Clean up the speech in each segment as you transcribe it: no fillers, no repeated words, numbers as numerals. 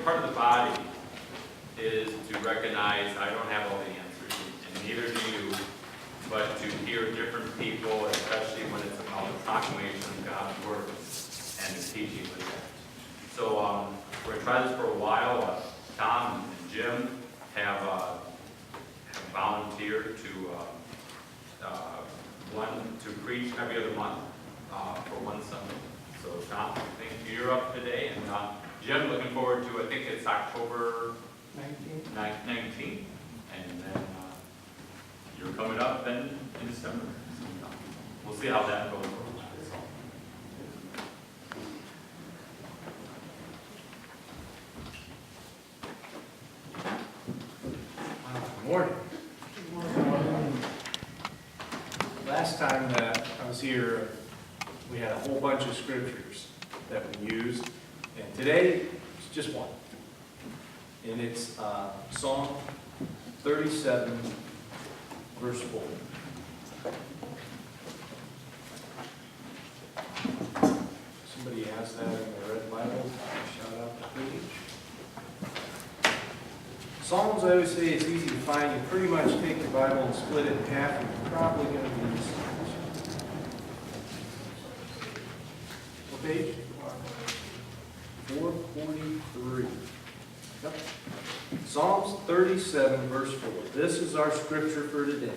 part of the body is to recognize I don't have all the answers, and neither do you, but to hear different people, especially when it's about the proclamation of God's Word and the teaching with that. So we're going to try this for a while. Tom and Jim have volunteered to preach every other month for one Sunday. So Tom, I think you're up today, and Jim, looking forward to, I think it's October 19th, and then you're coming up then in December. So, we'll see how that goes. Good morning. Last time that I was here, we had a whole bunch of scriptures that we used, and today it's just one. And it's Psalm 37, verse 4. Somebody has that in the Red Bible. Shout out the page. Psalms, I always say, it's easy to find. You pretty much take the Bible and split it in half, and you're probably going to be this. What page? 443. Yep. Psalms 37, verse 4. This is our scripture for today.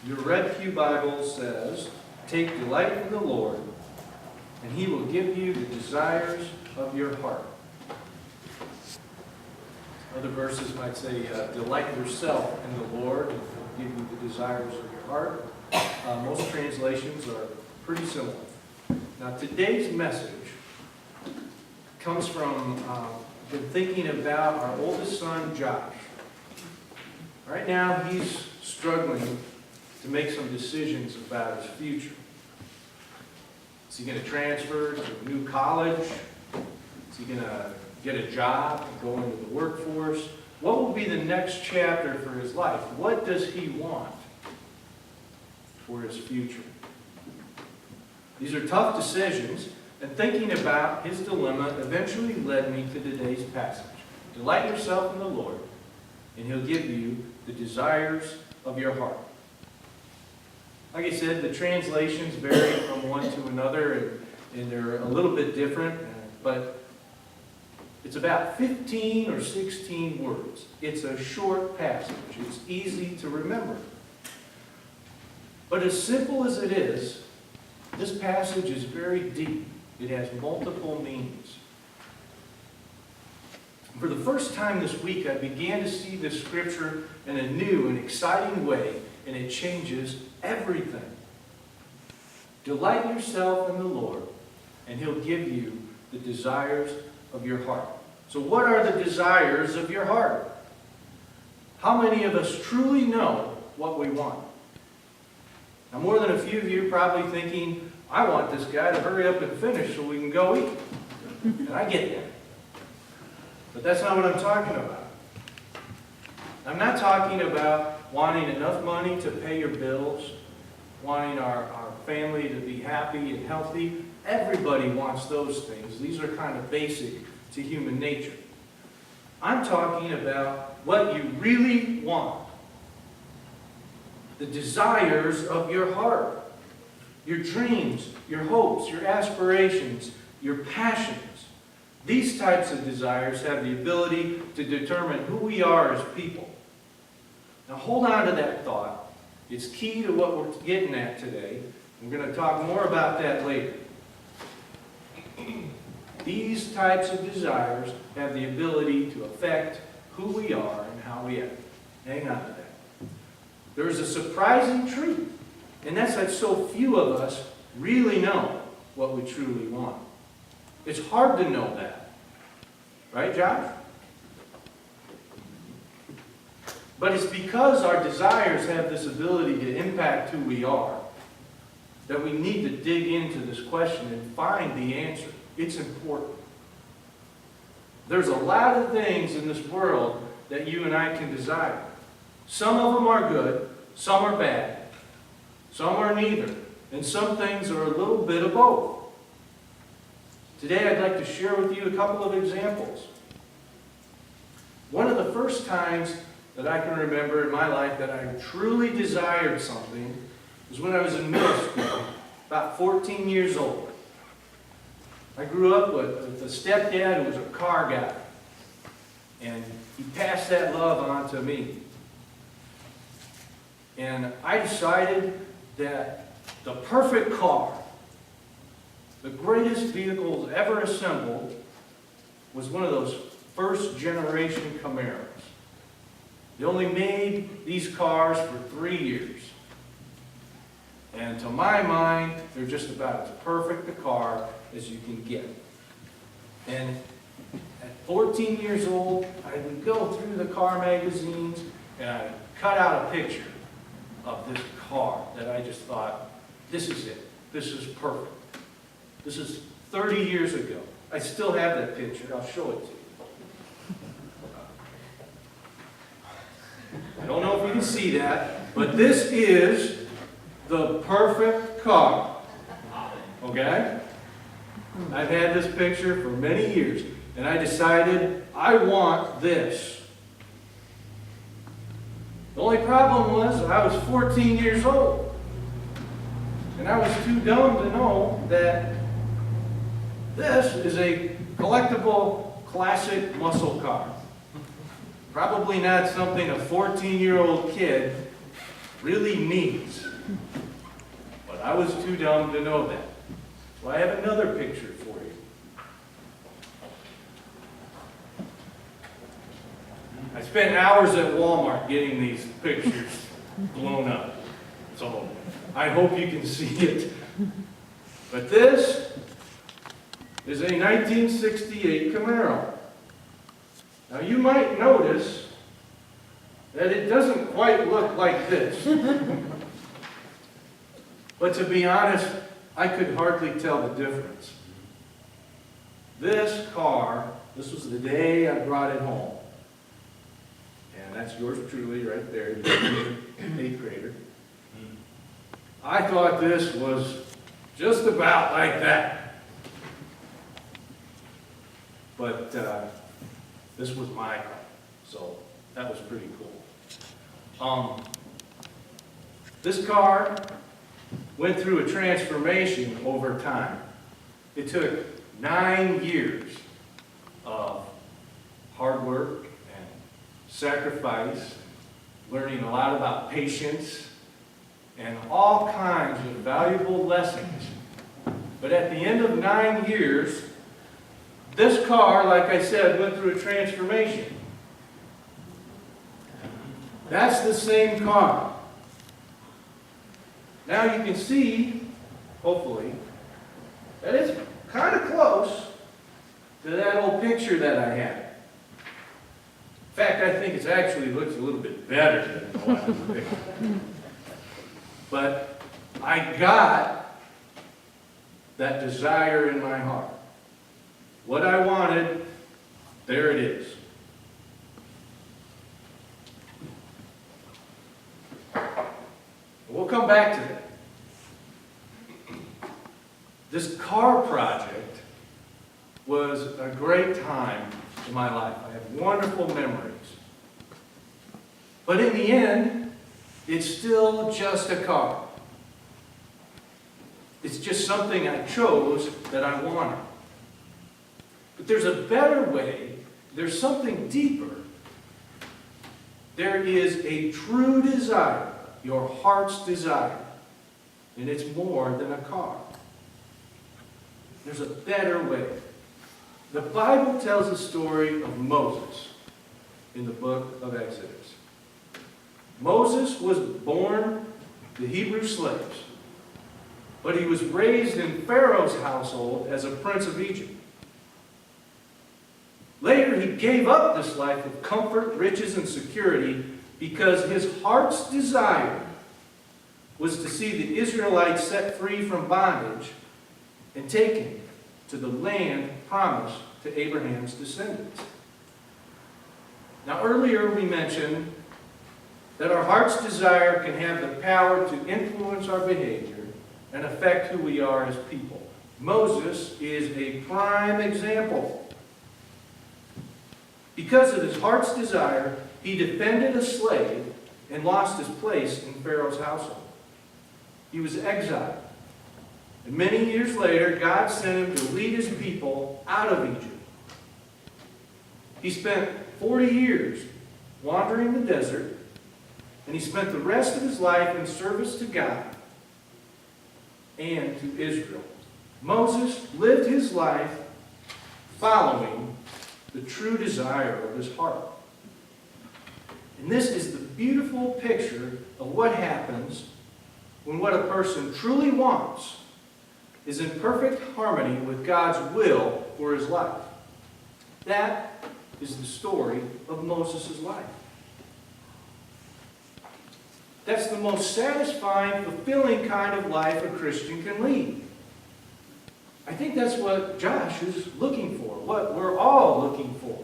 Your Red Pew Bible says, "Take delight in the Lord, and He will give you the desires of your heart." Other verses might say, "Delight yourself in the Lord, and He'll give you the desires of your heart." Most translations are pretty similar. Now, today's message comes from been thinking about our oldest son, Josh. Right now, he's struggling to make some decisions about his future. Is he going to transfer to a new college? Is he going to get a job and go into the workforce? What will be the next chapter for his life? What does he want for his future? These are tough decisions, and thinking about his dilemma eventually led me to today's passage. Delight yourself in the Lord, and He'll give you the desires of your heart. Like I said, the translations vary from one to another, and they're a little bit different, but it's about 15 or 16 words. It's a short passage. It's easy to remember. But as simple as it is, this passage is very deep. It has multiple meanings. For the first time this week, I began to see this scripture in a new and exciting way, and it changes everything. Delight yourself in the Lord, and He'll give you the desires of your heart. So what are the desires of your heart? How many of us truly know what we want? Now, more than a few of you are probably thinking, I want this guy to hurry up and finish so we can go eat. And I get that. But that's not what I'm talking about. I'm not talking about wanting enough money to pay your bills, wanting our family to be happy and healthy. Everybody wants those things. These are kind of basic to human nature. I'm talking about what you really want. The desires of your heart. Your dreams, your hopes, your aspirations, your passions. These types of desires have the ability to determine who we are as people. Now hold on to that thought. It's key to what we're getting at today. We're going to talk more about that later. These types of desires have the ability to affect who we are and how we act. Hang on to that. There is a surprising truth, and that's that so few of us really know what we truly want. It's hard to know that. Right, Josh? But it's because our desires have this ability to impact who we are that we need to dig into this question and find the answer. It's important. There's a lot of things in this world that you and I can desire. Some of them are good, some are bad, some are neither, and some things are a little bit of both. Today I'd like to share with you a couple of examples. One of the first times that I can remember in my life that I truly desired something was when I was in middle school, about 14 years old. I grew up with a stepdad who was a car guy, and he passed that love on to me. And I decided that the perfect car, the greatest vehicles ever assembled, was one of those first generation Camaros. They only made these cars for 3 years. And to my mind, they're just about as perfect a car as you can get. And at 14 years old, I would go through the car magazines and I would cut out a picture of this car that I just thought, this is it. This is perfect. This is 30 years ago. I still have that picture. I'll show it to you. I don't know if you can see that, but this is the perfect car. Okay? I've had this picture for many years, and I decided I want this. The only problem was I was 14 years old, and I was too dumb to know that this is a collectible classic muscle car. Probably not something a 14-year-old kid really needs. But I was too dumb to know that. So I have another picture for you. I spent hours at Walmart getting these pictures blown up. So I hope you can see it. But this is a 1968 Camaro. Now you might notice that it doesn't quite look like this. But to be honest, I could hardly tell the difference. This car, this was the day I brought it home. And that's yours truly right there, the 8th grader. I thought this was just about like that. But this was my car, so that was pretty cool. This car went through a transformation over time. It took 9 years of hard work and sacrifice, learning a lot about patience, and all kinds of valuable lessons. But at the end of 9 years, this car, like I said, went through a transformation. That's the same car. Now you can see, hopefully, that it's kind of close to that old picture that I had. In fact, I think it actually looks a little bit better than the last picture. But I got that desire in my heart. What I wanted, there it is. We'll come back to that. This car project was a great time in my life. I have wonderful memories. But in the end, it's still just a car. It's just something I chose that I wanted. But there's a better way. There's something deeper. There is a true desire, your heart's desire. And it's more than a car. There's a better way. The Bible tells the story of Moses in the book of Exodus. Moses was born to Hebrew slaves, but he was raised in Pharaoh's household as a prince of Egypt. Later, he gave up this life of comfort, riches, and security because his heart's desire was to see the Israelites set free from bondage and taken to the land promised to Abraham's descendants. Now, earlier we mentioned that our heart's desire can have the power to influence our behavior and affect who we are as people. Moses is a prime example. Because of his heart's desire, he defended a slave and lost his place in Pharaoh's household. He was exiled. And many years later, God sent him to lead his people out of Egypt. He spent 40 years wandering the desert, and he spent the rest of his life in service to God and to Israel. Moses lived his life following the true desire of his heart. And this is the beautiful picture of what happens when what a person truly wants is in perfect harmony with God's will for his life. That is the story of Moses' life. That's the most satisfying, fulfilling kind of life a Christian can lead. I think that's what Josh is looking for, what we're all looking for.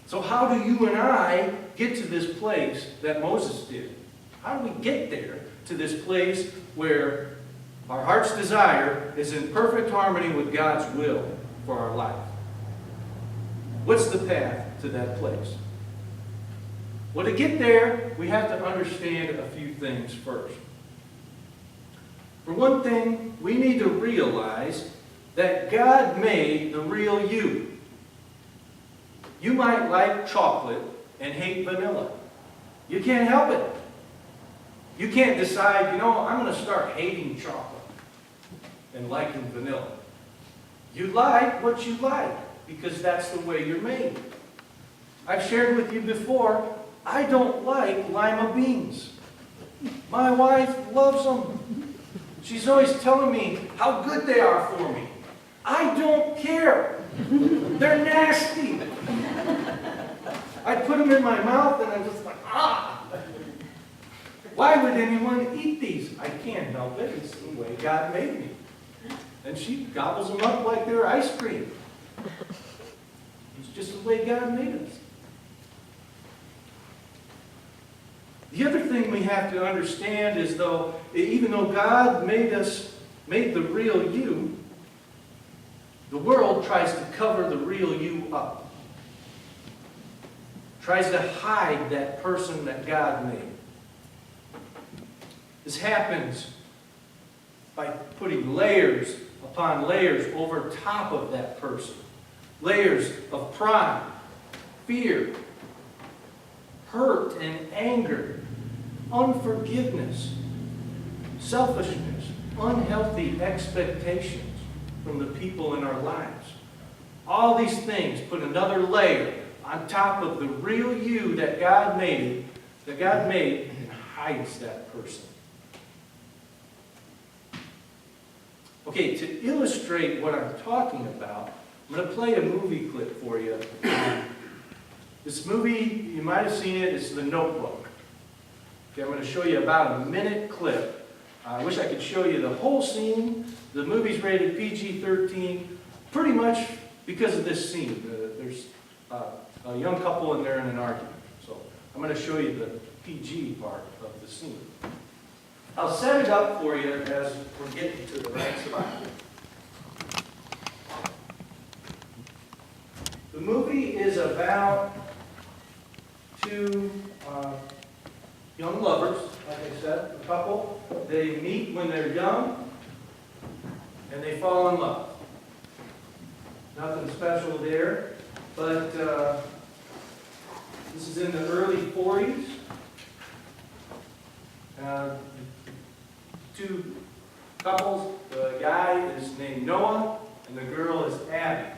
So how do you and I get to this place that Moses did? How do we get there to this place where our heart's desire is in perfect harmony with God's will for our life? What's the path to that place? Well, to get there, we have to understand a few things first. For one thing, we need to realize that God made the real you. You might like chocolate and hate vanilla. You can't help it. You can't decide, I'm going to start hating chocolate and liking vanilla. You like what you like because that's the way you're made. I've shared with you before, I don't like lima beans. My wife loves them. She's always telling me how good they are for me. I don't care. They're nasty. I put them in my mouth and I'm just like, ah! Why would anyone eat these? I can't help it. It's the way God made me. And she gobbles them up like they're ice cream. It's just the way God made us. The other thing we have to understand is even though God made the real you, the world tries to cover the real you up. Tries to hide that person that God made. This happens by putting layers upon layers over top of that person. Layers of pride, fear, hurt and anger, unforgiveness, selfishness, unhealthy expectations from the people in our lives. All these things put another layer on top of the real you that God made, and hides that person. Okay, to illustrate what I'm talking about, I'm going to play a movie clip for you. This movie, you might have seen it, it's The Notebook. Okay, I'm going to show you about a minute clip. I wish I could show you the whole scene. The movie's rated PG-13, pretty much because of this scene. There's a young couple in there in an argument. So I'm going to show you the PG part of the scene. I'll set it up for you as we're getting to the right spot. The movie is about two young lovers, like I said, a couple. They meet when they're young, and they fall in love. Nothing special there, but this is in the early 40s. Two couples, the guy is named Noah, and the girl is Abby.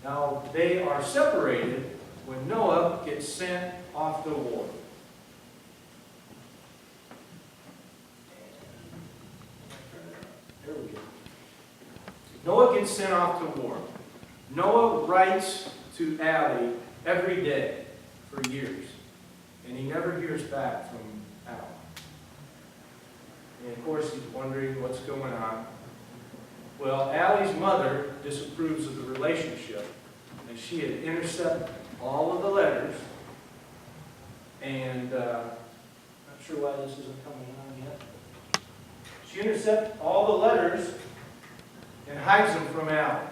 Now, they are separated when Noah gets sent off to war. There we go. Noah gets sent off to war. Noah writes to Abby every day for years, and he never hears back from Abby. And of course, he's wondering what's going on. Well, Allie's mother disapproves of the relationship, and she had intercepted all of the letters, and not sure why this isn't coming on yet. She She intercepts all the letters and hides them from Allie.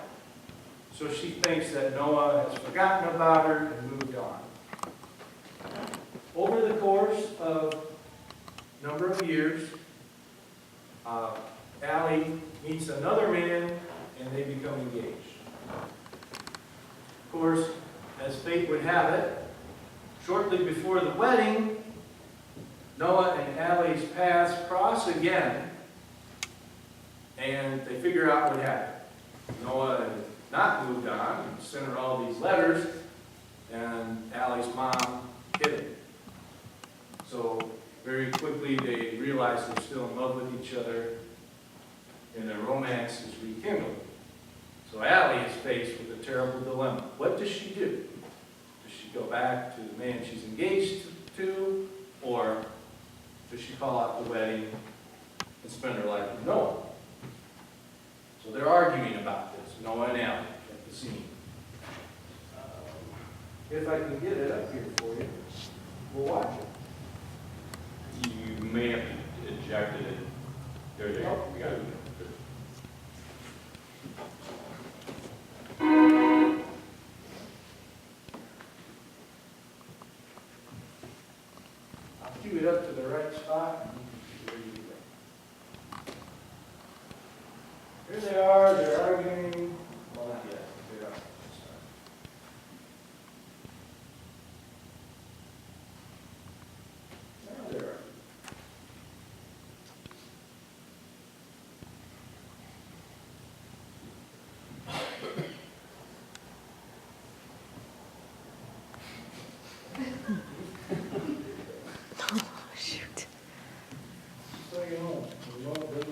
So she thinks that Noah has forgotten about her and moved on. Over the course of a number of years, Allie meets another man and they become engaged. Of course, as fate would have it, shortly before the wedding, Noah and Allie's paths cross again, and they figure out what happened. Noah had not moved on, and sent her all these letters, and Allie's mom hid it. So very quickly they realize they're still in love with each other, and their romance is rekindled. So Allie is faced with a terrible dilemma. What does she do? Does she go back to the man she's engaged to, or does she call out the wedding and spend her life with Noah? So they're arguing about this, Noah and Allie at the scene. If I can get it up here for you, we'll watch it. You may have ejected it. There you go. We got it. I'll cue it up to the right spot. And you can see where you go. Here they are, they're arguing. Well, not yet. They're up. Now they're arguing. Shoot. So you know.